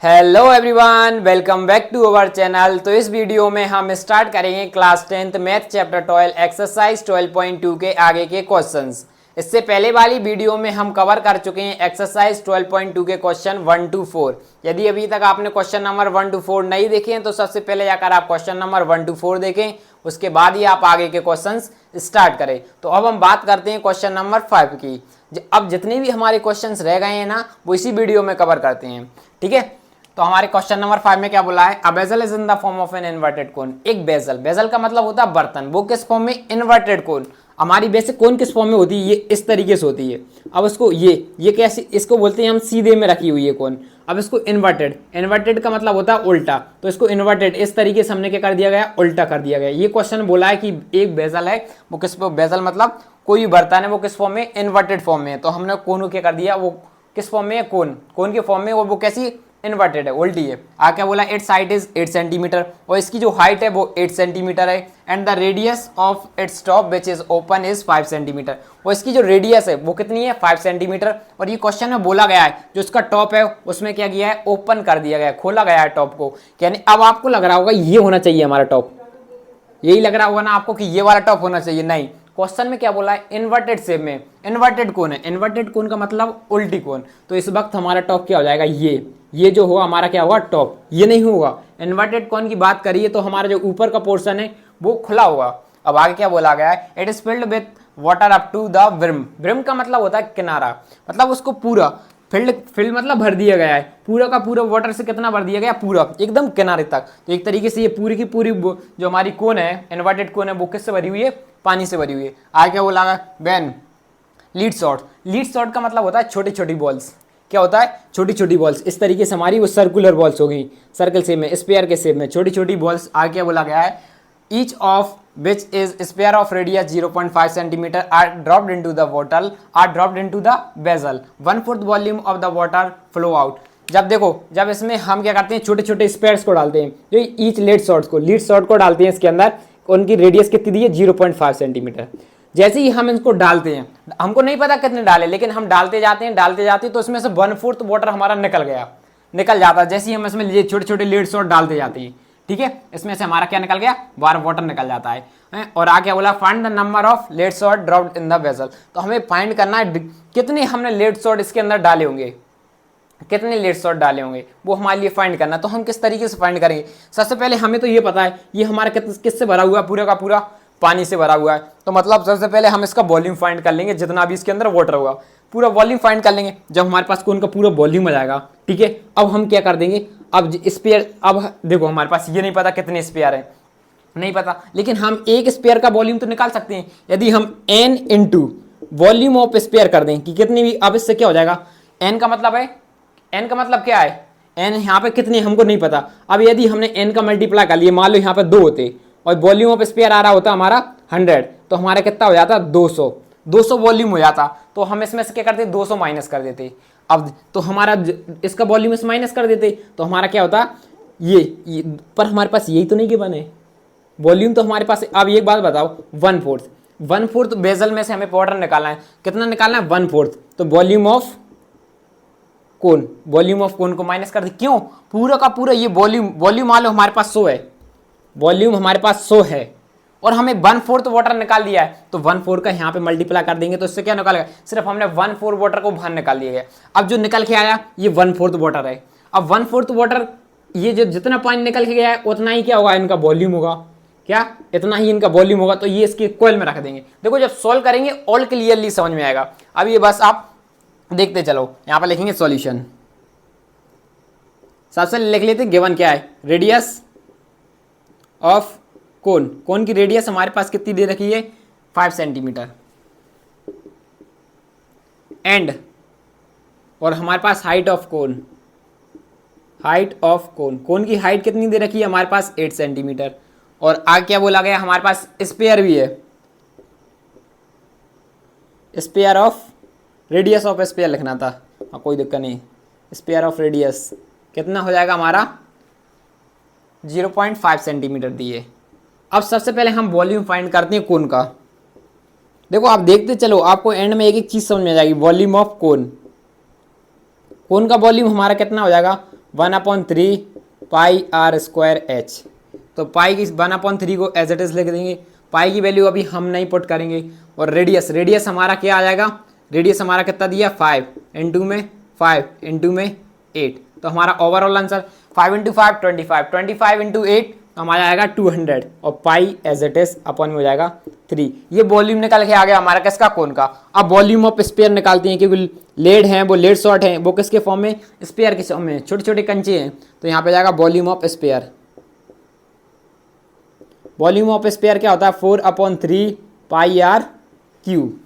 Hello everyone, welcome back to our channel. तो इस video में हम स्टार्ट करेंगे class 10th math chapter 12 exercise 12.2 के आगे के क्वेश्चंस। इससे पहले वाली वीडियो में हम कवर कर चुके हैं एक्सरसाइज 12.2 के क्वेश्चन 1 to 4। यदि अभी तक आपने क्वेश्चन नंबर 1 to 4 नहीं देखे हैं तो सबसे पहले जाकर आप क्वेश्चन नंबर 1 to 4 देखें, उसके बाद ही आप आगे के क्वेश्चंस स्टार्ट करें। तो अब हम बात करते हैं क्वेश्चन नंबर 5 की। अब जितने भी हमारे क्वेश्चंस रह गए हैं ना, वो इसी वीडियो में कवर करते हैं, ठीक है। तो हमारे क्वेश्चन नंबर 5 में क्या बोला है? A bezel is in the form of an inverted cone. एक बेजल, बेजल का मतलब होता है बर्तन, वो किस फॉर्म में? इन्वर्टेड कोन। हमारी बेसिक कोन किस फॉर्म में होती है? ये इस तरीके से होती है। अब इसको ये कैसे, इसको बोलते हैं हम सीधे में रखी हुई है कोन। अब इसको इन्वर्टेड, इन्वर्टेड का मतलब होता है उल्टा, तो इसको इन्वर्टेड इस तरीके से हमने क्या कर दिया गया? उल्टा कर दिया गया। ये क्वेश्चन बोला है कि एक बेजल है, वो किस, बेजल मतलब कोई भी बर्तन है, वो किस फॉर्म में? इन्वर्टेड फॉर्म में है। तो हमने कोन को क्या कर दिया? वो किस फॉर्म में है? कोन, कोन के फॉर्म में, और वो कैसी? इन्वर्टेड है, उल्टी है। क्या बोला? इट्स हाइट इज 8 सेंटीमीटर, और इसकी जो हाइट है वो 8 सेंटीमीटर है। And the radius of its top which is open is 5 centimetre, और इसकी जो रेडियस है वो कितनी है? 5 सेंटीमीटर। और ये क्वेश्चन में बोला गया है जो इसका टॉप है उसमें क्या किया है? ओपन कर दिया गया है, खोला गया है टॉप को। यानी अब आपको लग रहा होगा ये होना चाहिए हमारा टॉप, यही लग रहा होगा ना आपको कि ये वाला टॉप होना चाहिए। नहीं, क्वेश्चन में क्या बोला है? इन्वर्टेड शेप में इन्वर्टेड कोन है। इन्वर्टेड कोन का मतलब उल्टी कोन। तो इस वक्त हमारा टॉप क्या हो जाएगा? ये जो होगा हमारा क्या होगा? टॉप। ये नहीं होगा। इन्वर्टेड कोन की बात करिए तो हमारा जो ऊपर का पोर्शन है वो खुला होगा। अब आगे क्या बोला गया है? It is filled with water up to the brim. Brim का मतलब होता है किनारा, मतलब उसको पूरा फिल्ड मतलब भर दिया गया है, पूरा का पूरा वाटर से कितना भर दिया गया? पूरा एकदम किनारे तक। तो एक तरीके से ये पूरी की पूरी जो हमारी कोन है, इन्वर्टेड कोन है, वो किससे भरी हुई है? पानी से भरी हुई है। आगे क्या बोला गया? When lead shot. Lead shot का मतलब होता है छोटी छोटी बॉल्स। क्या होता है? छोटी छोटी बॉल्स। इस तरीके से हमारी वो सर्कुलर बॉल्स हो गई, सर्कल शेप में, स्पेयर के शेप में, छोटी छोटी बॉल्स। आगे क्या बोला गया है? Each of which is sphere of radius 0.5 centimeter are dropped into the bottle, are dropped into the vessel, 1/4 volume of the water flow out। जब देखो, जब इसमें हम क्या करते हैं? छोटे छोटे स्पेयर्स को डालते हैं, जो ईच लीड शॉट को डालते हैं इसके अंदर। उनकी रेडियस कितनी दी है? 0.5 सेंटीमीटर। जैसे ही हम इसको डालते हैं, हमको नहीं पता कितने डाले, लेकिन हम डालते जाते हैं तो इसमें से 1/4 वाटर हमारा निकल जाता है। जैसे ही हम इसमें ये छोटे छोटे लीड शॉट डालते जाते हैं, ठीक है, इसमें से हमारा क्या निकल गया? वाटर निकल जाता है। और आगे बोला find the number of lead shot dropped in the vessel. तो हमें फाइंड करना है कितने हमने लेड शॉट इसके अंदर डाले होंगे, कितने लेड शॉट डाले होंगे, वो हमारे लिए फाइंड करना। तो हम किस तरीके से फाइंड करेंगे? सबसे पहले हमें तो ये पता है ये हमारा किससे भरा हुआ है? पूरा का पूरा पानी से भरा हुआ है। तो मतलब सबसे पहले हम इसका वॉल्यूम फाइंड कर लेंगे, जितना भी इसके अंदर वाटर होगा पूरा वॉल्यूम फाइंड कर लेंगे। जब हमारे पास कोन का पूरा वॉल्यूम आ जाएगा, ठीक है, अब हम क्या कर देंगे? अब स्पेयर, अब देखो हमारे पास ये नहीं पता कितने स्पेयर हैं, नहीं पता, लेकिन हम एक स्पेयर का वॉल्यूम तो निकाल सकते हैं। यदि हम n into volume of sphere कर दें कि कितनी भी, अब इससे क्या हो जाएगा? n का मतलब है, n का मतलब क्या है? n यहाँ पे कितनी हमको नहीं पता। अब यदि हमने n का मल्टीप्लाई कर लिया, मान लो यहाँ पे 2 होते और वॉल्यूम ऑफ स्पेयर आ रहा होता हमारा 100, तो हमारा कितना हो जाता? 200 वॉल्यूम हो जाता। तो हम इसमें से क्या करते? 200 माइनस कर देते। अब तो हमारा इसका वॉल्यूम इस माइनस कर देते तो हमारा क्या होता? ये पर हमारे पास यही तो नहीं कि बने वॉल्यूम तो हमारे पास। अब एक बात बताओ, 1/4 बेजल में से हमें वाटर निकालना है, कितना निकालना है? 1/4। तो वॉल्यूम ऑफ कोन को माइनस कर दे। क्यों? पूरा का पूरा ये वॉल्यूम मान लो हमारे पास 100 है, वॉल्यूम हमारे पास 100 है और हमें 1/4 वाटर निकाल दिया है। तो 1/4 का यहाँ पे मल्टीप्लाई कर देंगे तो इससे क्या निकालेगा? सिर्फ हमने 1/4 वाटर को बाहर निकाल दिया गया। अब जो निकल के आया ये 1/4 वाटर है। अब 1/4 वाटर, ये जो जितना पानी निकल के गया है उतना ही क्या होगा? इनका वॉल्यूम होगा। क्या? इतना ही इनका वॉल्यूम होगा। तो ये इसके कॉइल में रख देंगे। देखो जब सॉल्व करेंगे ऑल क्लियरली समझ में आएगा। अब ये बस आप देखते चलो, यहाँ पर लिखेंगे सॉल्यूशन। सबसे लिख लेते गिवन क्या है? रेडियस ऑफ कोन की रेडियस हमारे पास कितनी दे रखी है? 5 सेंटीमीटर। एंड और हमारे पास हाइट ऑफ कोन की हाइट कितनी दे रखी है हमारे पास? 8 सेंटीमीटर। और आगे क्या बोला गया? हमारे पास स्पेयर भी है, sphere of radius of sphere लिखना था। हाँ कोई दिक्कत नहीं, स्पेयर ऑफ रेडियस कितना हो जाएगा हमारा? 0.5 सेंटीमीटर दिए। अब सबसे पहले हम वॉल्यूम फाइंड करते हैं कोन का। देखो आप देखते चलो, आपको एंड में एक एक चीज समझ में आ जाएगी। वॉल्यूम ऑफ कोन का वॉल्यूम हमारा कितना हो जाएगा? 1/3 पाई आर स्क्वायर एच। तो पाई की 1/3 को एज इट इज लिख देंगे। पाई की वैल्यू अभी हम नहीं पुट करेंगे। और रेडियस हमारा क्या आ जाएगा, रेडियस हमारा कितना दिया 5 इंटू में 5 इंटू में 8। तो हमारा ओवरऑल आंसर 5 इंटू 5 25, 25 इंटू 8 हमारा आएगा 200 और पाई एज इट इज अपन में हो जाएगा 3। ये वॉल्यूम निकल के आ गया हमारा किसका, कोन का। अब वॉल्यूम ऑफ स्पेयर निकालते हैं क्योंकि लेड हैं वो लेड शॉर्ट हैं, वो किसके फॉर्म में, स्पेयर के फॉर्म में, छोटे छोटे कंचे हैं। तो यहाँ पे जाएगा volume of sphere. Volume of sphere क्या होता है 4/3 पाई आर क्यूब।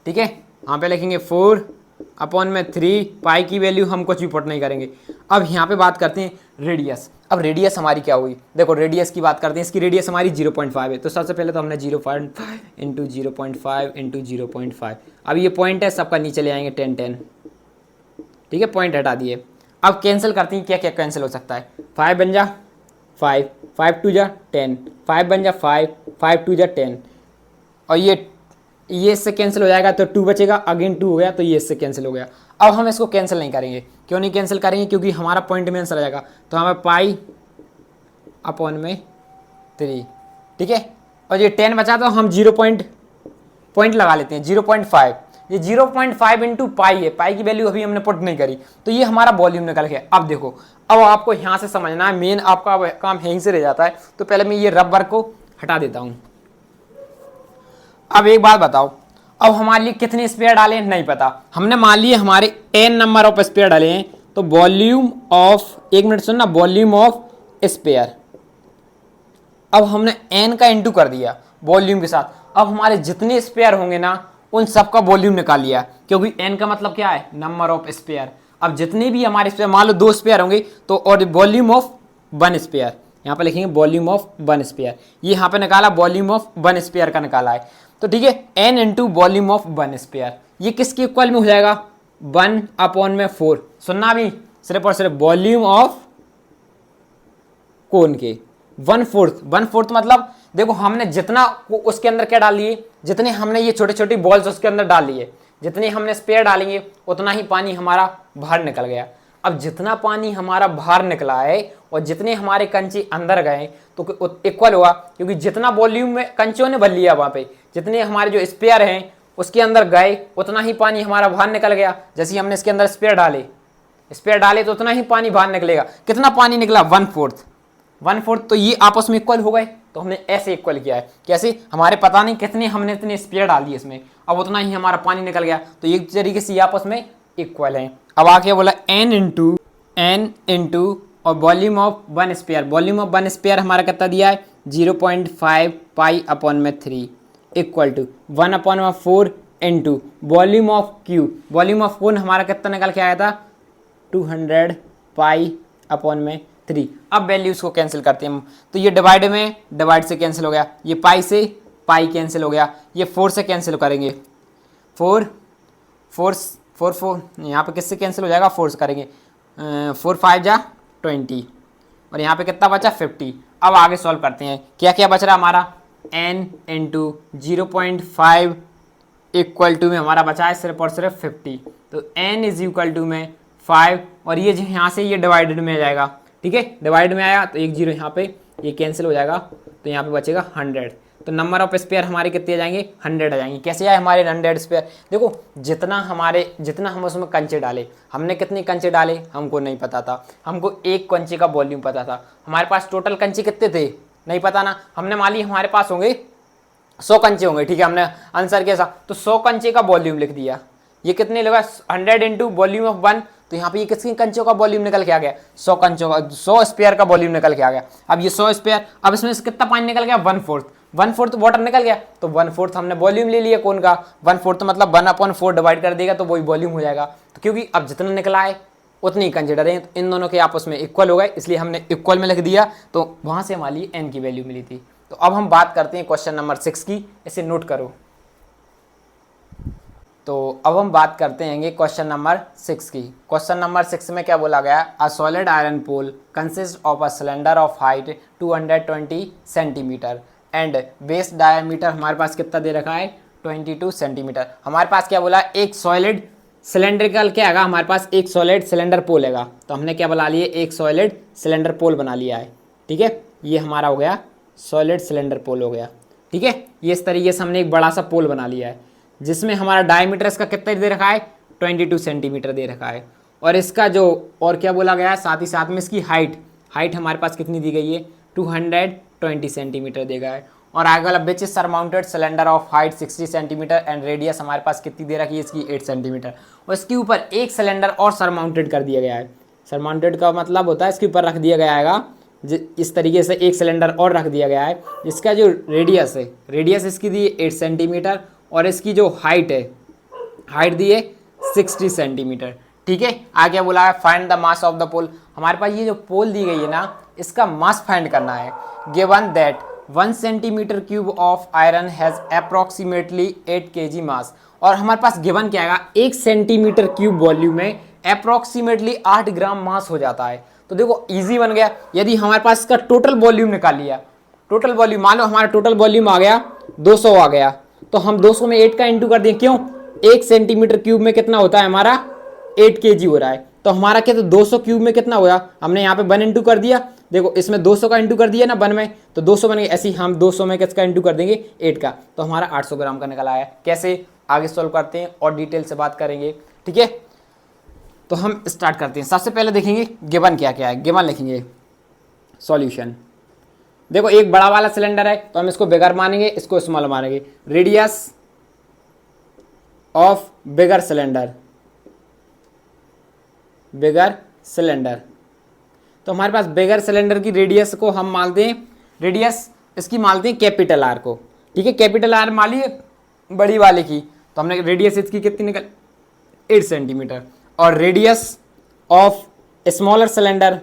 ठीक है, यहाँ पे लिखेंगे 4/3 पाई की वैल्यू हम कुछ भी पुट नहीं करेंगे। अब यहाँ पे बात करते हैं रेडियस। अब रेडियस हमारी क्या हुई, देखो रेडियस की बात करते हैं। इसकी रेडियस हमारी 0.5 है। तो सबसे पहले तो हमने 0.5 इंटू 0.5 इंटू 0.5। अब ये पॉइंट है, सबका नीचे ले आएंगे 10 10। ठीक है, पॉइंट हटा दिए। अब कैंसिल करते हैं, क्या क्या कैंसिल हो सकता है। 5 बन जा 5, 5 2 जा 10, 5 बन जा 5, 5 2 जा 10। और ये इससे कैंसिल हो जाएगा तो 2 बचेगा, अगेन 2 हो गया तो ये इससे कैंसिल हो गया। अब हम इसको कैंसिल नहीं करेंगे। क्यों नहीं कैंसिल करेंगे, क्योंकि हमारा पॉइंट में आंसर आ जाएगा। तो हमें पाई/3। ठीक है, और ये 10 बचा तो हम 0 पॉइंट लगा लेते हैं 0.5। ये 0.5 इंटू पाई है, पाई की वैल्यू अभी हमने पुट नहीं करी। तो ये हमारा वॉल्यूम निकल गया। अब देखो, अब आपको यहाँ से समझना है, मेन आपका काम यहीं से रह जाता है। तो पहले मैं ये रबर को हटा देता हूँ। अब एक बात बताओ, अब हमारे लिए कितने स्पेयर डाले हैं नहीं पता। हमने मान लिए हमारे 10 नंबर ऑफ स्पेयर डाले हैं। तो वॉल्यूम ऑफ, एक मिनट सुनना, वॉल्यूम ऑफ स्पेयर। अब हमने n का इंटू कर दिया वॉल्यूम के साथ। अब हमारे जितने स्पेयर होंगे ना उन सबका वॉल्यूम निकाल लिया, क्योंकि n का मतलब क्या है, नंबर ऑफ स्पेयर। अब जितने भी हमारे स्पेयर, मान लो 2 स्पेयर होंगे तो, और वॉल्यूम ऑफ 1 स्पेयर, यहाँ पे लिखेंगे वॉल्यूम ऑफ 1 स्पेयर। ये यहाँ पे निकाला वॉल्यूम ऑफ 1 स्पेयर का निकाला है। तो ठीक है, n into volume of 1 sphere, ये किसके इक्वल में हो जाएगा 1/4। सुनना भी, सिर्फ और सिर्फ वॉल्यूम ऑफ कोन के 1/4 मतलब देखो हमने जितना उसके अंदर क्या डाल लिए, जितने हमने ये छोटे छोटे बॉल्स उसके अंदर डाल लिए, जितने हमने स्पेयर डालेंगे उतना ही पानी हमारा बाहर निकल गया। अब जितना पानी हमारा बाहर निकला है और जितने हमारे कंचे अंदर गए तो इक्वल हुआ, क्योंकि जितना वॉल्यूम में कंचों ने भर लिया वहाँ पे, जितने हमारे जो स्पेयर हैं उसके अंदर गए उतना ही पानी हमारा बाहर निकल गया। जैसे ही हमने इसके अंदर स्पेयर डाले तो उतना ही पानी बाहर निकलेगा। कितना पानी निकला 1/4। तो ये आपस में इक्वल हो गए। तो हमने ऐसे इक्वल किया है। कैसे, हमारे पता नहीं कितने हमने इतने स्पेयर डाल दिए इसमें, अब उतना ही हमारा पानी निकल गया। तो एक तरीके से ये आपस में इक्वल है। अब आके बोला n इंटू और volume of 1 sphere. Volume of 1 sphere हमारा कितना दिया है 0.5 पाई/3 equal to 1/4 into volume of Q. Volume of cone हमारा कितना निकल के आया था 200 पाई/3। अब वैल्यूज को कैंसिल करते हैं हम। तो ये डिवाइड से कैंसिल हो गया, ये पाई से पाई कैंसिल हो गया, ये 4 से कैंसिल करेंगे 4 यहाँ पे किससे कैंसिल हो जाएगा 4 से करेंगे 4 5 जा 20 और यहाँ पे कितना बचा 50। अब आगे सॉल्व करते हैं, क्या क्या बच रहा हमारा n इंटू 0.5 इक्वल टू में हमारा बचा है सिर्फ और सिर्फ 50। तो n इज इक्वल टू में 5 और ये यहाँ से ये डिवाइडेड में आ जाएगा। ठीक है, डिवाइड में आया तो 1 0 यहाँ पे ये कैंसिल हो जाएगा, तो यहाँ पे बचेगा 100। तो नंबर ऑफ स्पेयर हमारे कितने आ जाएंगे 100 आ जाएंगे। कैसे आए हमारे 100 स्पेयर, देखो जितना हम उसमें कंचे डाले, हमने कितने कंचे डाले हमको नहीं पता था, हमको एक कंचे का वॉल्यूम पता था। हमारे पास टोटल कंचे कितने थे नहीं पता ना, हमने मान ली हमारे पास होंगे 100 कंचे होंगे। ठीक है, हमने आंसर कैसा, तो 100 कंचे का वॉल्यूम लिख दिया। ये कितने लगा 100 इंटू वॉल्यूम ऑफ 1, तो यहाँ पे ये किसके कंचों का वॉल्यूम निकल के आ गया 100 कंचों का, 100 स्पेयर का वॉल्यूम निकल के आ गया। अब ये 100 स्पेयर, अब इसमें से कितना पानी निकल गया 1/4 वाटर निकल गया। तो 1/4 हमने वॉल्यूम ले लिया कौन का 1/4 मतलब 1/4 डिवाइड कर देगा तो वही वॉल्यूम हो जाएगा। तो क्योंकि अब जितना निकला है उतनी ही कंसिडर है, तो इन दोनों के आपस में इक्वल हो गए, इसलिए हमने इक्वल में लिख दिया। तो वहाँ से हमारी n की वैल्यू मिली थी। तो अब हम बात करते हैं क्वेश्चन नंबर 6 की, इसे नोट करो। तो अब हम बात करते हैं क्वेश्चन नंबर 6 की। क्वेश्चन नंबर 6 में क्या बोला गया, a solid iron pole consist of a cylinder of height 220 centimetre and base diameter हमारे पास कितना दे रखा है 22 सेंटीमीटर। हमारे पास क्या बोला, एक सॉलिड सिलेंड्रिकल क्या आएगा हमारे पास, एक सॉलिड सिलेंडर पोल हैगा, तो हमने क्या बना लिया, एक सॉलिड सिलेंडर पोल बना लिया है। ठीक है, ये हमारा हो गया सॉलिड सिलेंडर पोल हो गया। ठीक है, ये इस तरीके से हमने एक बड़ा सा पोल बना लिया है, जिसमें हमारा डायमीटर इसका कितना दे रखा है, 22 सेंटीमीटर दे रखा है। और इसका जो और क्या बोला गया है, साथ ही साथ में इसकी हाइट हमारे पास कितनी दी गई है, 220 सेंटीमीटर दी गया है। और आगे वाला which is surmounted cylinder of height 60 centimetre and radius हमारे पास कितनी दे रखी है इसकी, 8 सेंटीमीटर। और इसके ऊपर एक सिलेंडर और सरमाउंटेड कर दिया गया है। सरमाउंटेड का मतलब होता है इसके ऊपर रख दिया गया है, इस तरीके से एक सिलेंडर और रख दिया गया है, जिसका जो रेडियस है, रेडियस इसकी दी है 8 सेंटीमीटर और इसकी जो हाइट है, हाइट दी है 60 सेंटीमीटर। ठीक है, आगे बोला है find the mass of the pole. हमारे पास ये जो पोल दी गई है ना, इसका मास फाइंड करना है। Given that 1 centimetre cube of iron has approximately 8 kg मास। और हमारे पास गिवन क्या आएगा, 1 सेंटीमीटर क्यूब वॉल्यूम में अप्रोक्सीमेटली 8 ग्राम मास हो जाता है। तो देखो इजी बन गया। यदि हमारे पास इसका टोटल वॉल्यूम निकाल लिया, टोटल वॉल्यूम मान लो हमारा टोटल वॉल्यूम आ गया 200 आ गया, तो हम 200 में 8 का इंटू कर दें, क्यों, 1 सेंटीमीटर क्यूब में कितना होता है हमारा, 8 kg हो रहा है। तो हमारा क्या, तो 200 क्यूब में कितना हुआ, हमने यहाँ पे 1 इंटू कर दिया, देखो इसमें 200 का इंटू कर दिया ना 1 में, तो 200 बन गया। ऐसे ही हम 200 में किसका इंटू कर देंगे, 8 का, तो हमारा 800 ग्राम का निकल आया। कैसे, आगे सॉल्व करते हैं और डिटेल से बात करेंगे। ठीक है, तो हम स्टार्ट करते हैं। सबसे पहले देखेंगे गिवन क्या क्या है, गिवन लिखेंगे सॉल्यूशन। देखो एक बड़ा वाला सिलेंडर है, तो हम इसको बिगर मानेंगे, इसको स्मॉल मानेंगे। Radius of bigger cylinder, bigger cylinder, तो हमारे पास बिगर सिलेंडर की रेडियस को हम मानते हैं, रेडियस इसकी मानते हैं कैपिटल आर को। ठीक है, कैपिटल आर मान लिए बड़ी वाले की, तो हमने रेडियस इसकी कितनी निकल, 8 सेंटीमीटर। और radius of smaller cylinder,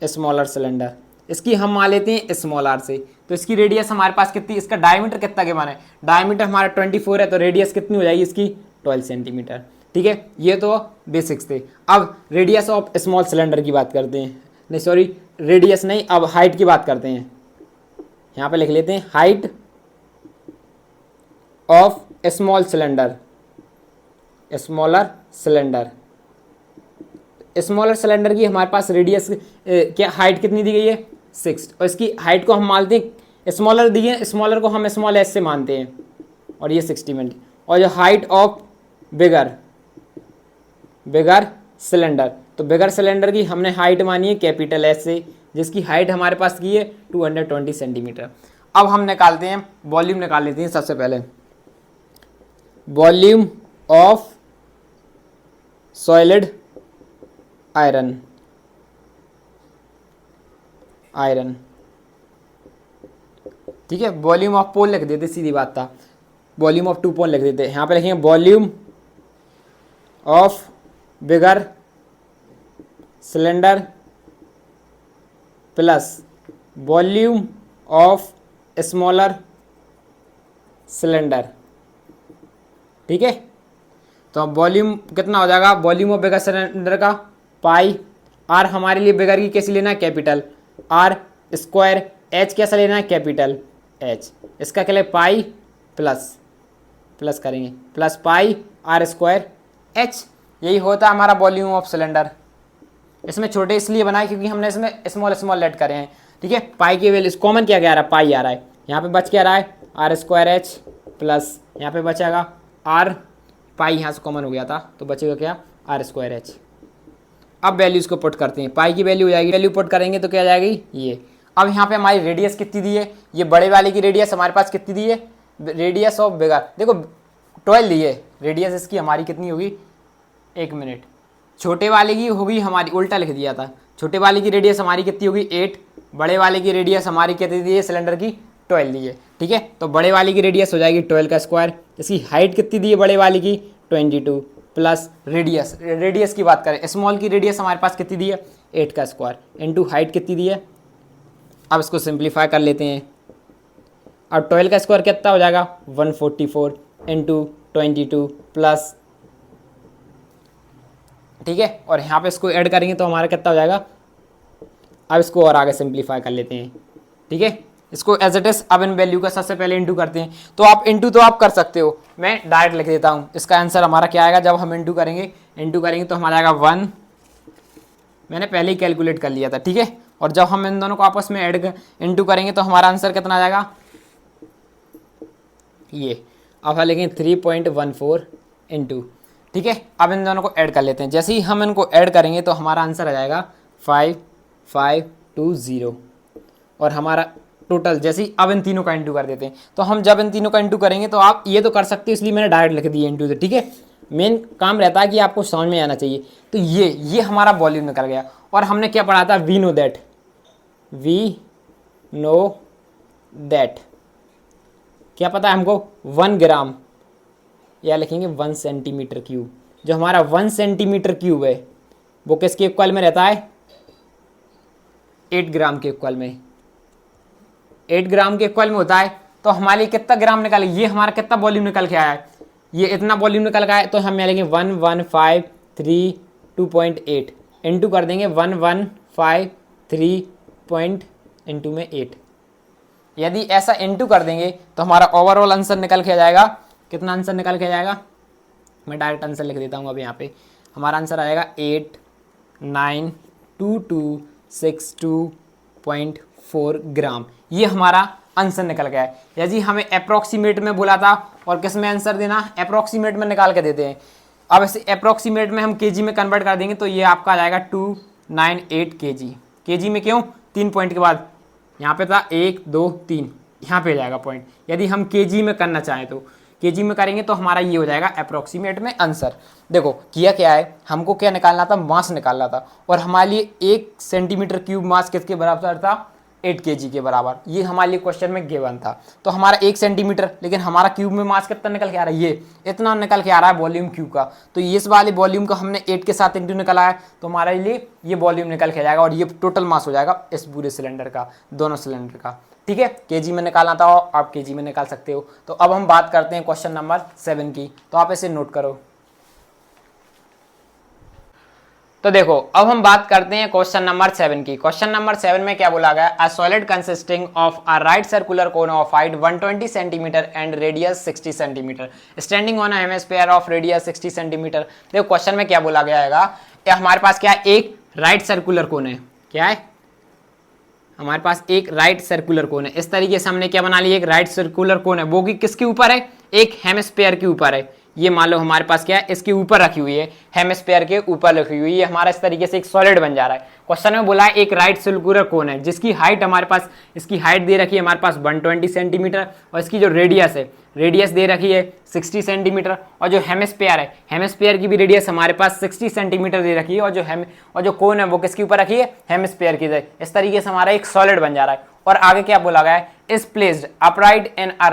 smaller cylinder इसकी हम मान लेते हैं स्मॉल आर से, तो इसकी रेडियस हमारे पास कितनी, इसका डायमीटर कितना के माना है, डायमीटर हमारा 24 है, तो रेडियस कितनी हो जाएगी इसकी, 12 सेंटीमीटर। ठीक है, ये तो बेसिक्स थे। अब रेडियस ऑफ स्मॉल सिलेंडर की बात करते हैं, नहीं सॉरी रेडियस नहीं, अब हाइट की बात करते हैं। यहाँ पे लिख लेते हैं height of small cylinder, smaller cylinder. Smaller cylinder की हमारे पास रेडियस क्या, हाइट कितनी दी गई है, 6, और इसकी हाइट को हम मानते हैं, स्मॉलर दी है, स्मॉलर को हम स्मॉल एस से मानते हैं, और ये 60 मिनट। और जो height of bigger, bigger cylinder, तो बिगर सिलेंडर की हमने हाइट मानी है कैपिटल एस से, जिसकी हाइट हमारे पास की है 220 सेंटीमीटर। अब हम निकालते हैं वॉल्यूम, निकाल लेते हैं सबसे पहले volume of solid iron, iron. ठीक है, वॉल्यूम ऑफ पोल लिख देते, सीधी बात था, वॉल्यूम ऑफ 2 पोल लिख देते। यहाँ पे लिखेंगे volume of bigger cylinder plus volume of smaller cylinder. ठीक है, तो अब वॉल्यूम कितना हो जाएगा, वॉल्यूम ऑफ बिगर सिलेंडर का पाई, आर हमारे लिए बिगर की कैसे लेना है, कैपिटल आर स्क्वायर, एच कैसा लेना है, कैपिटल एच, इसका क्या है पाई प्लस, प्लस करेंगे plus pi R square H. यही होता है हमारा वॉल्यूम ऑफ सिलेंडर। इसमें छोटे इसलिए बनाए क्योंकि हमने इसमें स्मॉल स्मॉल लेट करे हैं। ठीक है, पाई की वैल्यू कॉमन क्या आ रहा है, पाई आ रहा है, यहाँ पे बच क्या रहा है, आर स्क्वायर एच प्लस यहाँ पे बचेगा आर, पाई यहाँ से कॉमन हो गया था तो बचेगा क्या, आर स्क्वायर एच। अब वैल्यूज़ को पुट करते हैं, पाई की वैल्यू हो जाएगी, वैल्यू पुट करेंगे तो क्या आ जाएगी ये। अब यहाँ पे हमारी रेडियस कितनी दी है, ये बड़े वाले की रेडियस हमारे पास कितनी दी है, रेडियस ऑफ बिगर देखो 12 दी है, रेडियस इसकी हमारी कितनी होगी, 1 मिनट। छोटे वाले की होगी हमारी, उल्टा लिख दिया था, छोटे वाले की रेडियस हमारी कितनी होगी 8, बड़े वाले की रेडियस हमारी कितनी दी है सिलेंडर की, 12 दी है। ठीक है, तो बड़े वाले की रेडियस हो जाएगी 12 का स्क्वायर, इसकी हाइट कितनी दी है बड़े वाले की 22 प्लस रेडियस, रेडियस की बात करें स्मॉल की रेडियस हमारे पास कितनी दी है 8 का स्क्वायर इंटू हाइट कितनी दी है। अब इसको सिंप्लीफाई कर लेते हैं, अब 12 का स्क्वायर कितना हो जाएगा 144 इंटू 22 प्लस, ठीक है, और यहाँ पे इसको ऐड करेंगे तो हमारा कितना हो जाएगा। अब इसको और आगे सिंप्लीफाई कर लेते हैं। ठीक है, इसको एज इट इज अब इन वैल्यू का सबसे पहले इंटू करते हैं। तो आप इंटू तो आप कर सकते हो, मैं डायरेक्ट लिख देता हूँ। इसका आंसर हमारा क्या आएगा, जब हम इंटू करेंगे तो हमारा आएगा 1, मैंने पहले ही कैलकुलेट कर लिया था, ठीक है। और जब हम इन दोनों को आपस में ऐड इंटू करेंगे तो हमारा आंसर कितना आ जाएगा, ये अब हम लिखेंगे 3.14 इंटू, ठीक है। अब इन दोनों को ऐड कर लेते हैं। जैसे ही हम इनको ऐड करेंगे तो हमारा आंसर आ जाएगा 5520। और हमारा टोटल जैसे ही अब इन तीनों का इंटू कर देते हैं, तो हम जब इन तीनों का इंटू करेंगे तो आप ये तो कर सकते हो, इसलिए मैंने डायरेक्ट लिख दिया इंटू से, ठीक है। मेन काम रहता है कि आपको समझ में आना चाहिए। तो ये हमारा वॉल्यूम निकल गया। और हमने क्या पढ़ा था, वी नो दैट क्या पता है हमको 1 ग्राम, या लिखेंगे 1 सेंटीमीटर क्यूब। जो हमारा 1 सेंटीमीटर क्यूब है वो किसके इक्वल में रहता है, 8 ग्राम के इक्वल में, 8 ग्राम के इक्वल में होता है। तो हमारे लिए कितना ग्राम निकाले, ये हमारा कितना वॉल्यूम निकल के आया है, ये इतना वॉल्यूम निकल के आया। तो हम यहाँ लेंगे 1153.2.8 इंटू कर देंगे 1153 इंटू में 8। यदि ऐसा इंटू कर देंगे तो हमारा ओवरऑल आंसर निकल के आ जाएगा, कितना आंसर निकल के आ जाएगा, मैं डायरेक्ट आंसर लिख देता हूँ अब यहाँ पे। हमारा आंसर आएगा 892262.4 ग्राम। ये हमारा आंसर निकल गया है। यदि हमें अप्रॉक्सीमेट में बोला था और किस में आंसर देना, अप्रॉक्सीमेट में निकाल के देते हैं। अब इसे अप्रॉक्सीमेट में हम केजी में कन्वर्ट कर देंगे तो ये आपका आ जाएगा 298 केजी। केजी में क्यों, 3 पॉइंट के बाद यहाँ पे था 1 2 3, यहाँ पे जाएगा पॉइंट। यदि हम केजी में करना चाहें तो केजी में करेंगे तो हमारा ये हो जाएगा अप्रॉक्सीमेट में आंसर। देखो किया क्या है, हमको क्या निकालना था, मास निकालना था। और हमारे लिए 1 सेंटीमीटर क्यूब मास किसके बराबर था, 8 केजी के बराबर। ये हमारे लिए क्वेश्चन में गिवन था। तो हमारा 1 सेंटीमीटर, लेकिन हमारा क्यूब में मास कितना निकल के आ रहा है, ये इतना निकल के आ रहा है वॉल्यूम क्यूब का। तो ये इस वाले वॉल्यूम का हमने 8 के साथ इंटू निकला है, तो हमारे लिए ये वॉल्यूम निकल के जाएगा। और ये टोटल मास हो जाएगा इस पूरे सिलेंडर का, दोनों सिलेंडर का, ठीक है। केजी में निकालना था, आप केजी में निकाल सकते हो। तो अब हम बात करते हैं क्वेश्चन नंबर 7 की। तो आप इसे नोट करो। तो देखो अब हम बात करते हैं क्वेश्चन नंबर 7 की। क्वेश्चन नंबर 7 में क्या बोला गया, a solid consisting of a right circular cone of height 120 centimetre and radius 60 centimetre standing on a hemisphere of radius 60 centimetre. देखो क्वेश्चन में क्या बोला गया है, हमारे पास क्या है, एक राइट सर्कुलर कोन है। क्या है, हमारे पास एक राइट सर्कुलर कोन है। इस तरीके से हमने क्या बना लिया, एक राइट सर्कुलर कोन है, वो भी किसके ऊपर है, एक हेमिस्फीयर के ऊपर है। ये मान लो हमारे पास क्या है, इसके ऊपर रखी हुई है, हेमिस्फीयर के ऊपर रखी हुई है। ये हमारा इस तरीके से एक सॉलिड बन जा रहा है। क्वेश्चन में बोला है एक राइट सर्कुलर कोन है जिसकी हाइट हमारे पास, इसकी हाइट दे रखी है हमारे पास 120 सेंटीमीटर, और इसकी जो रेडियस है, रेडियस दे रखी है 60 सेंटीमीटर। और जो हेमिस्फीयर है, हेमिस्फीयर की भी रेडियस हमारे पास 60 सेंटीमीटर दे रखी है। और जो कोन है वो किसके ऊपर रखी है, हेमिस्फीयर की। इस तरीके से हमारा एक सॉलिड बन जा रहा है। और आगे क्या बोला गया है, is placed upright in a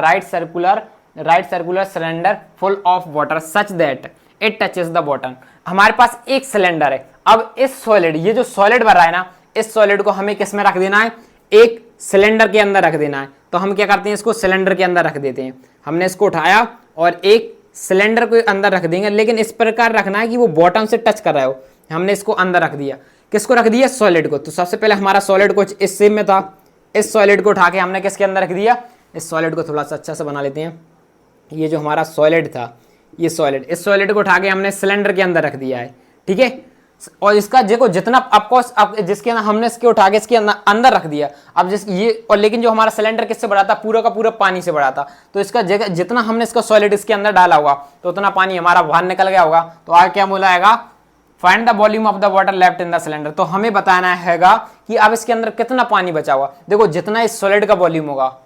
right circular cylinder full of water such that it touches the bottom. हमारे पास एक सिलेंडर है। अब इस सॉलिड, ये जो सॉलिड बन रहा है ना, इस सॉलिड को हमें किस में रख देना है, एक सिलेंडर के अंदर रख देना है। तो हम क्या करते हैं, इसको सिलेंडर के अंदर रख देते हैं। हमने इसको उठाया और एक सिलेंडर को अंदर रख देंगे, लेकिन इस प्रकार रखना है कि वो बॉटम से टच कर रहा हो। हमने इसको अंदर रख दिया, किसको रख दिया, सॉलिड को। तो सबसे पहले हमारा सॉलिड कुछ इस शेप में था, इस सॉलिड को उठा के हमने किसके अंदर रख दिया, इस सॉलिड को थोड़ा सा अच्छा से बना लेते हैं। ये जो हमारा सॉलिड था, ये सॉलिड, इस सॉलिड को उठा के हमने सिलेंडर के अंदर रख दिया है, ठीक है। और इसका देखो जितना ऑफकोर्स अब जिसके अंदर हमने इसके उठा के इसके अंदर रख दिया। अब जिस ये और लेकिन जो हमारा सिलेंडर किससे बड़ा था, पूरा का पूरा पानी से बड़ा था। तो इसका जगह जितना हमने इसका सॉलिड इसके अंदर डाला होगा तो उतना पानी हमारा बाहर निकल गया होगा। तो आगे क्या बोला है, find the volume of the water left in the cylinder. तो हमें बताना हैगा कि अब इसके अंदर कितना पानी बचा हुआ। देखो जितना इस सॉलिड का वॉल्यूम होगा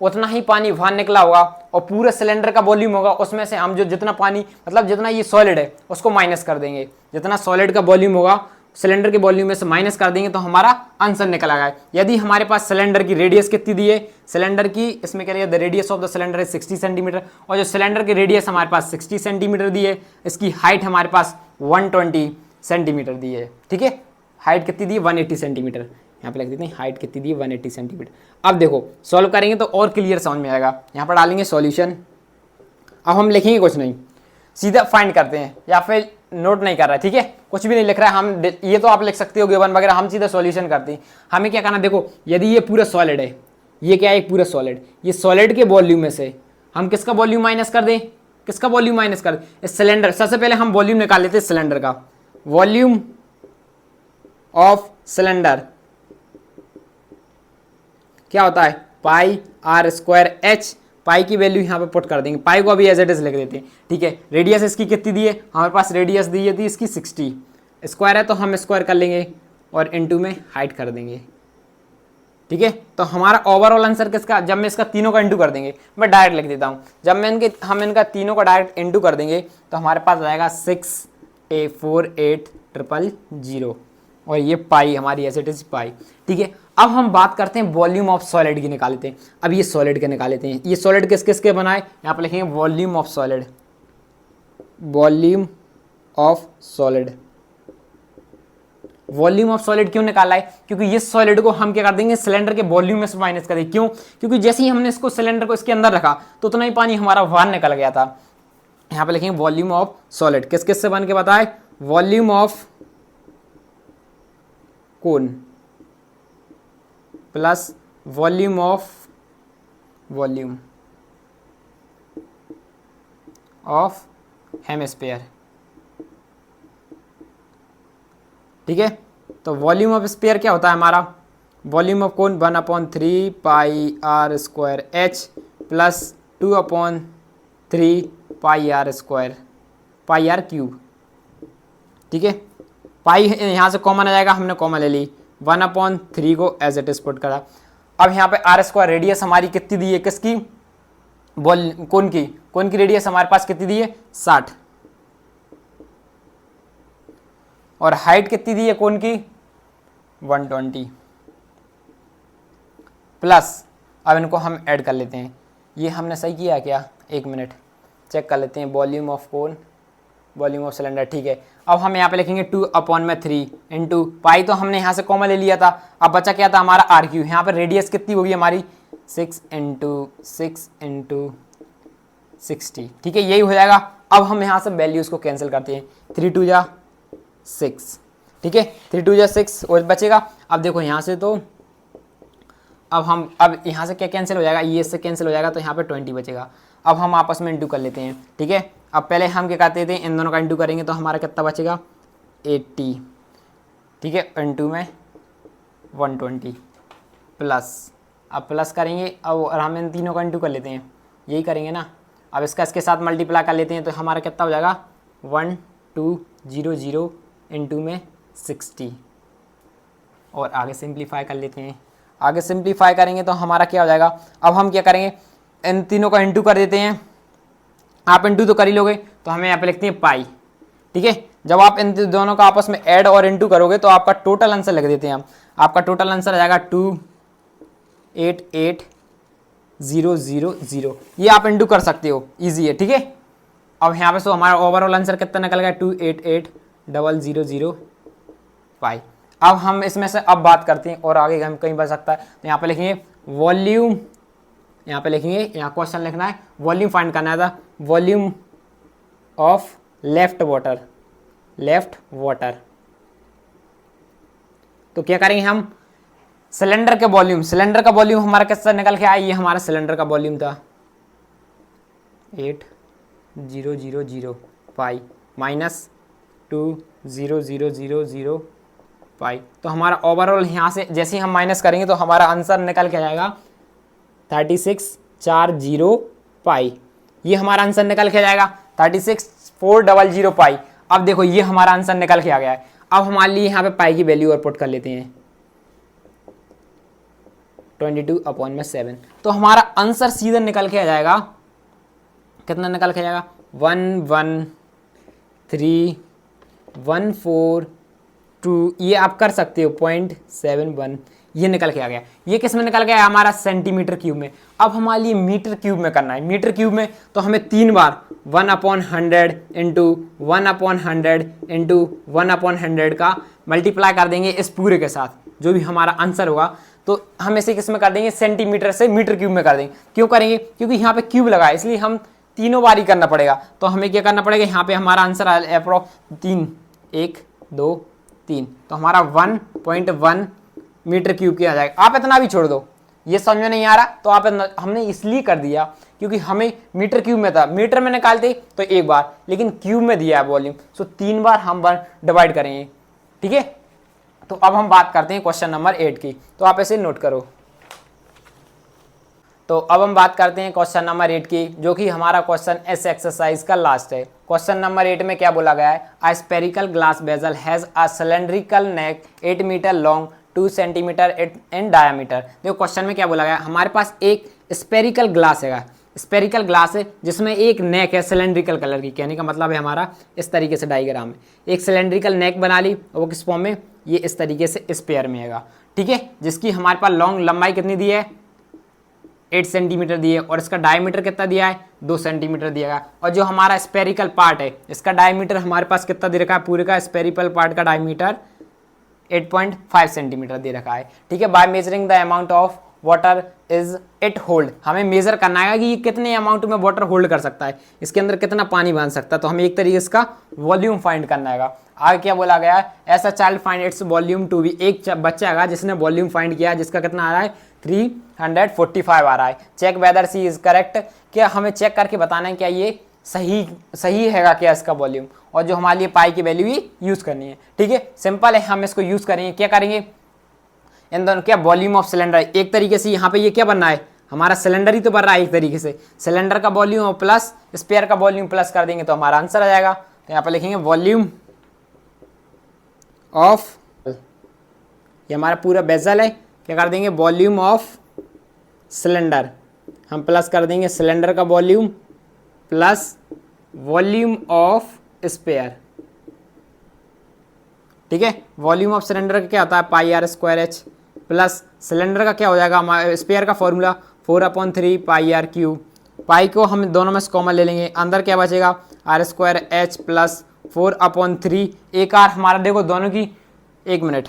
उतना ही पानी बाहर निकला होगा, और पूरे सिलेंडर का वॉल्यूम होगा उसमें से हम जो जितना पानी, मतलब जितना ये सॉलिड है उसको माइनस कर देंगे। जितना सॉलिड का वॉल्यूम होगा सिलेंडर के वॉल्यूम में से माइनस कर देंगे तो हमारा आंसर निकल आएगा। यदि हमारे पास सिलेंडर की रेडियस कितनी दी है, सिलेंडर की इसमें क्या the radius of the cylinder है 60 सेंटीमीटर, और जो सिलेंडर की रेडियस हमारे पास 60 सेंटीमीटर दी है, इसकी हाइट हमारे पास 120 सेंटीमीटर दी है, ठीक है। हाइट कितनी दी है, 180 सेंटीमीटर। यहाँ पे लिख देते हैं हाइट कितनी दी है, 180 सेंटीमीटर। अब देखो सॉल्व करेंगे तो और क्लियर समझ में आएगा। यहाँ पर डालेंगे सॉल्यूशन। अब हम लिखेंगे कुछ नहीं, सीधा फाइंड करते हैं, या फिर नोट नहीं कर रहा है, ठीक है, कुछ भी नहीं लिख रहा है हम। ये तो आप लिख सकते हो गिवन वगैरह, हम सीधा सॉल्यूशन करते हैं। हमें क्या करना, देखो यदि ये पूरा सॉलिड है, ये क्या है, एक पूरा सॉलिड। ये सॉलिड के वॉल्यूम में से हम किसका वॉल्यूम माइनस कर दें, किसका वॉल्यूम माइनस कर दें, इस सिलेंडर। सबसे पहले हम वॉल्यूम निकाल लेते हैं सिलेंडर का। वॉल्यूम ऑफ सिलेंडर क्या होता है, पाई आर स्क्वायर एच। पाई की वैल्यू यहाँ पे पुट कर देंगे, पाई को अभी एज इट इज लिख देते हैं, ठीक है। रेडियस इसकी कितनी दी है, हमारे पास रेडियस दी थी इसकी 60, स्क्वायर है तो हम स्क्वायर कर लेंगे और इनटू में हाइट कर देंगे, ठीक है। तो हमारा ओवरऑल आंसर किसका, जब मैं इसका तीनों का इंटू कर देंगे, मैं डायरेक्ट लिख देता हूँ, जब मैं हम इनका तीनों का डायरेक्ट इंटू कर देंगे तो हमारे पास आ जाएगा 6A4800 और ये पाई हमारी एज इट इज पाई, ठीक है। अब हम बात करते हैं वॉल्यूम ऑफ सॉलिड की, निकाल लेते हैं। अब ये सॉलिड के निकाल लेते हैं। ये सॉलिड किस किस के बनाए, यहाँ पर लिखेंगे volume of solid, volume of solid. Volume of solid क्यों निकाला है, क्योंकि ये सॉलिड को हम क्या कर देंगे, सिलेंडर के वॉल्यूम में से माइनस कर देंगे। क्यों, क्योंकि जैसे ही हमने इसको सिलेंडर को इसके अंदर रखा तो उतना ही पानी हमारा बाहर निकल गया था। यहाँ पे लिखेंगे वॉल्यूम ऑफ सॉलिड किस किस से बन के बताए, volume of cone plus volume of hemisphere, ठीक है। तो वॉल्यूम ऑफ स्फीयर क्या होता है हमारा, volume of cone 1/3 pi R square H plus 2/3 pi R square pi R cube, ठीक है। पाई यहाँ से कॉमन आ जाएगा, हमने कॉमन ले ली, 1/3 को एज इट इज पुट करा। अब यहाँ पे आर स्क्वायर, रेडियस हमारी कितनी दी है, किसकी, कोन की रेडियस हमारे पास कितनी दी है 60 और हाइट कितनी दी है कोन की 120 प्लस, अब इनको हम ऐड कर लेते हैं। ये हमने सही किया क्या, एक मिनट चेक कर लेते हैं। Volume of cone, volume of cylinder, ठीक है। अब हम यहाँ पे लिखेंगे 2/3 इंटू पाई, तो हमने यहाँ से कॉमन ले लिया था। अब बचा क्या था हमारा आर क्यू। यहाँ पर रेडियस कितनी होगी हमारी 6 × 60, ठीक है, यही हो जाएगा। अब हम यहाँ से वैल्यूज को कैंसिल करते हैं, 3 × 2 = 6, ठीक है, 3 × 2 = 6 और बचेगा। अब देखो यहाँ से तो अब यहाँ से क्या कैंसिल हो जाएगा, ये इससे कैंसिल हो जाएगा तो यहाँ पे 20 बचेगा। अब हम आपस में इंटू कर लेते हैं, ठीक है। अब पहले हम क्या करते थे, इन दोनों का इंटू करेंगे तो हमारा कितना बचेगा 80, ठीक है, इंटू में 120 प्लस, अब प्लस करेंगे। अब और हम इन तीनों का इंटू कर लेते हैं, यही करेंगे ना। अब इसका इसके साथ मल्टीप्लाई कर लेते हैं तो हमारा कितना हो जाएगा 1200 इंटू में 60 और आगे सिंप्लीफाई कर लेते हैं। आगे सिंप्लीफाई करेंगे तो हमारा क्या हो जाएगा, अब हम क्या करेंगे, इन तीनों का इंटू कर देते हैं। आप इंटू तो कर ही लोगे तो हमें यहाँ पे लिखते हैं पाई, ठीक है। जब आप इन दोनों का आपस में ऐड और इंटू करोगे तो आपका टोटल आंसर लिख देते हैं हम। आपका टोटल आंसर आ जाएगा 288,000। ये आप इंटू कर सकते हो, इजी है, ठीक है। अब यहाँ पे सो हमारा ओवरऑल आंसर कितना निकल गया 288,000 पाई। अब हम इसमें से अब बात करते हैं और आगे हम कहीं बढ़ सकता है तो यहाँ पे लिखेंगे वॉल्यूम, यहाँ पे लिखेंगे, यहाँ क्वेश्चन लिखना है, वॉल्यूम फाइंड करना था, वॉल्यूम ऑफ लेफ्ट वाटर। तो क्या करेंगे हम, सिलेंडर का वॉल्यूम हमारा किससे निकल के आया, ये हमारा सिलेंडर का वॉल्यूम था 8000 पाई माइनस 20000 पाई। तो हमारा ओवरऑल यहाँ से जैसे ही हम माइनस करेंगे तो हमारा आंसर निकल के आएगा 3640 पाई। ये हमारा आंसर निकल के जाएगा 36400 पाई। अब देखो ये हमारा आंसर निकल के आ गया है। अब हमारे लिए यहाँ पे पाई की वैल्यू और पुट कर लेते हैं 22/7। तो हमारा आंसर सीधा निकल के आ जाएगा, कितना निकल के आ जाएगा 11314 ये आप कर सकते हो 0.71 ये निकल के आ गया। ये किस में निकल गया हमारा सेंटीमीटर क्यूब में। अब हमारे लिए मीटर क्यूब में करना है। मीटर क्यूब में तो हमें 3 बार 1/100 इंटू 1/100 इंटू 1/100 का मल्टीप्लाई कर देंगे इस पूरे के साथ, जो भी हमारा आंसर होगा। तो हम इसे किस में कर देंगे, सेंटीमीटर से मीटर क्यूब में कर देंगे। क्यों करेंगे, क्योंकि यहाँ पे क्यूब लगा है इसलिए हम तीनों बार ही करना पड़ेगा। तो हमें क्या करना पड़ेगा, यहाँ पे हमारा आंसर अप्रोक्स 3 1 2 3 तो हमारा 1.1 मीटर क्यूब के आ जाएगा। आप इतना भी छोड़ दो, ये समझ में नहीं आ रहा तो आप हमने इसलिए कर दिया क्योंकि हमें मीटर क्यूब में था, मीटर में निकालते तो एक बार, लेकिन क्यूब में दिया है वॉल्यूम, सो 3 बार हम डिवाइड करेंगे। ठीक है, तो अब हम बात करते हैं क्वेश्चन नंबर 8 की, तो आप ऐसे नोट करो। तो अब हम बात करते हैं क्वेश्चन नंबर 8 की, जो कि हमारा क्वेश्चन इस एक्सरसाइज का लास्ट है। क्वेश्चन नंबर 8 में क्या बोला गया है, a spherical glass vessel has a cylindrical neck 8 metre long 2 centimetre in diameter. देखो क्वेश्चन में क्या बोला गया, हमारे पास एक स्फेरिकल ग्लास है, स्फेरिकल ग्लास है जिसमें एक नेक है सिलेंड्रिकल कलर की, कहने का मतलब है हमारा इस तरीके से डायग्राम है, एक सिलेंड्रिकल नेक बना ली, वो किस फॉर्म में, ये इस तरीके से स्पेयर में है। ठीक है, जिसकी हमारे पास लॉन्ग लंबाई कितनी दी है, 8 सेंटीमीटर दी है, और इसका डायमीटर कितना दिया है, 2 सेंटीमीटर दिया गया। और जो हमारा स्पेरिकल पार्ट है इसका डायमीटर हमारे पास कितना दे रखा है, पूरे का स्पेरिकल पार्ट का डायमीटर 8.5 सेंटीमीटर दे रखा है। ठीक है, by measuring the amount of water is it hold, हमें मेजर करना है कि ये कितने अमाउंट में वाटर होल्ड कर सकता है, इसके अंदर कितना पानी बन सकता है, तो हमें एक तरीके से इसका वॉल्यूम फाइंड करना है। आगे क्या बोला गया है, ऐसा child find its volume to be, एक बच्चा है जिसने वॉल्यूम फाइंड किया जिसका कितना आ रहा है 345 आ रहा है। Check whether C is correct, क्या हमें चेक करके बताना है क्या ये सही हैगा क्या इसका वॉल्यूम, और जो हमारे लिए पाई की वैल्यू ही यूज करनी है। ठीक है, सिंपल है, हम इसको यूज करेंगे, क्या करेंगे, इन दोनों क्या वॉल्यूम ऑफ सिलेंडर है, एक तरीके से यहाँ पे ये क्या बनना है, हमारा सिलेंडर ही तो बन रहा है एक तरीके से, सिलेंडर का वॉल्यूम और प्लस स्पेयर का वॉल्यूम प्लस कर देंगे तो हमारा आंसर आ जाएगा। तो यहाँ पे लिखेंगे वॉल्यूम ऑफ, ये हमारा पूरा बेजल है, क्या कर देंगे वॉल्यूम ऑफ सिलेंडर, हम प्लस कर देंगे सिलेंडर का volume plus volume of sphere. ठीक है, वॉल्यूम ऑफ सिलेंडर का क्या होता है pi R square H, plus cylinder का क्या हो जाएगा हमारे स्पेयर का formula 4/3 pi R cube, pi को हम दोनों में कॉमन ले लेंगे, अंदर क्या बचेगा आर स्क्वायर एच प्लस 4/3, एक आर हमारा देखो दोनों की, एक मिनट,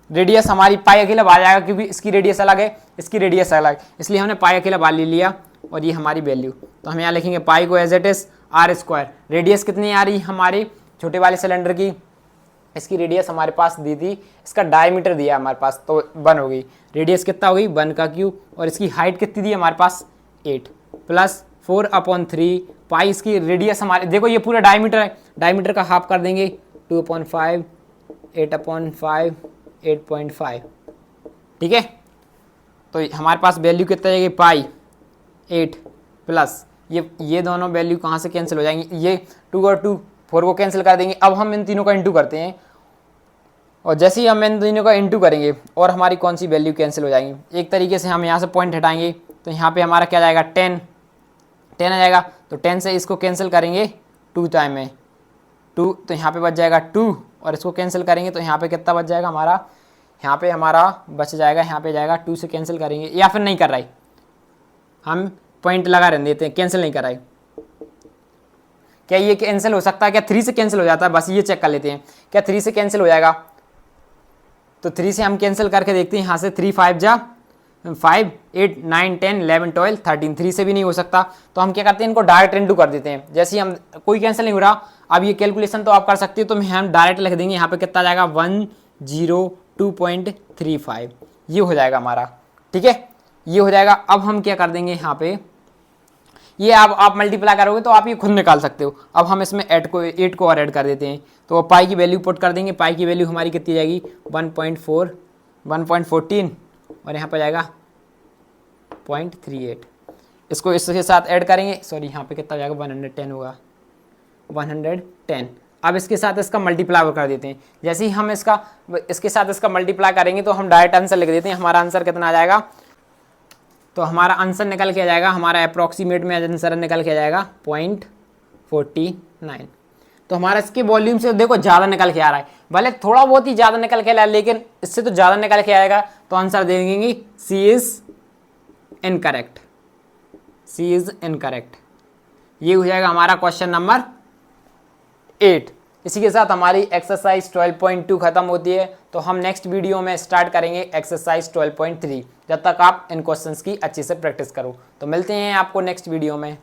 रेडियस हमारी पाई अकेला आ जाएगा क्योंकि इसकी रेडियस अलग है इसकी रेडियस अलग, इसलिए हमने पाई अकेला बाहर ले लिया, और ये हमारी वैल्यू, तो हम यहाँ लिखेंगे पाई को as it is R square, radius कितनी आ रही हमारे छोटे वाले सिलेंडर की, इसकी रेडियस हमारे पास दी थी, इसका डायमीटर दिया हमारे पास तो 1 हो गई, रेडियस कितना हो गई 1 का क्यूब, और इसकी हाइट कितनी दी हमारे पास 8 प्लस 4/3 पाई, इसकी रेडियस हमारे देखो ये पूरा डायमीटर है, डायमीटर का हाफ कर देंगे 2/5 8/5 8.5। ठीक है, तो हमारे पास वैल्यू कितना जाएगी पाई 8 प्लस ये दोनों वैल्यू कहाँ से कैंसिल हो जाएंगी, ये 2 और 2 4 को कैंसिल कर देंगे। अब हम इन तीनों का इंटू करते हैं, और जैसे ही हम इन तीनों का इंटू करेंगे और हमारी कौन सी वैल्यू कैंसिल हो जाएंगी, एक तरीके से हम यहाँ से पॉइंट हटाएंगे तो यहाँ पे हमारा क्या जाएगा 10 आ जाएगा, तो 10 से इसको कैंसिल करेंगे 2 टाइम में 2, तो यहाँ पे बच जाएगा 2, और इसको कैंसिल करेंगे तो यहाँ पे कितना बच जाएगा हमारा, यहाँ पे हमारा बच जाएगा, यहाँ पे जाएगा 2 से कैंसिल करेंगे, या फिर नहीं कर रहा है, हम पॉइंट लगा रहने देते हैं, कैंसिल नहीं कर रहा है, क्या ये कैंसिल हो सकता है, क्या 3 से कैंसिल हो जाता है, बस ये चेक कर लेते हैं क्या 3 से कैंसिल हो जाएगा, तो 3 से हम कैंसिल करके देखते हैं, यहाँ से 3 5 जा 5 8 9 10 11 12 13, 3 से भी नहीं हो सकता, तो हम क्या करते हैं इनको डायरेक्ट इंटू कर देते हैं, जैसे ही हम कोई कैंसिल नहीं हो रहा, अब ये कैलकुलेशन तो आप कर सकते हो, तो हम डायरेक्ट लिख देंगे यहाँ पे कितना जाएगा 102.35, ये हो जाएगा हमारा। ठीक है, ये हो जाएगा। अब हम क्या कर देंगे यहाँ पे, ये आप मल्टीप्लाई करोगे तो आप ये खुद निकाल सकते हो, अब हम इसमें 8 को और ऐड कर देते हैं, तो पाई की वैल्यू पुट कर देंगे, पाई की वैल्यू हमारी कितनी जाएगी 1.14 और यहाँ पर जाएगा 0.38, इसको इसके साथ ऐड करेंगे, सॉरी यहाँ पे कितना जाएगा 110 होगा 110। अब इसके साथ इसका मल्टीप्लाई कर देते हैं, जैसे ही हम इसके साथ इसका मल्टीप्लाई करेंगे तो हम डायरेक्ट आंसर लिख देते हैं, हमारा आंसर कितना आ जाएगा, तो हमारा आंसर निकल के आ जाएगा, हमारा अप्रॉक्सीमेट में आंसर निकल के आ जाएगा 0.49। तो हमारा इसके वॉल्यूम से देखो ज़्यादा निकल के आ रहा है, भले थोड़ा बहुत ही ज़्यादा निकल के आ रहा है, लेकिन इससे तो ज़्यादा निकल के आएगा, तो आंसर दे देंगे C is incorrect, C is incorrect. ये हो जाएगा हमारा क्वेश्चन नंबर 8। इसी के साथ हमारी एक्सरसाइज 12.2 खत्म होती है, तो हम नेक्स्ट वीडियो में स्टार्ट करेंगे एक्सरसाइज 12.3। जब तक आप इन क्वेश्चंस की अच्छे से प्रैक्टिस करो, तो मिलते हैं आपको नेक्स्ट वीडियो में।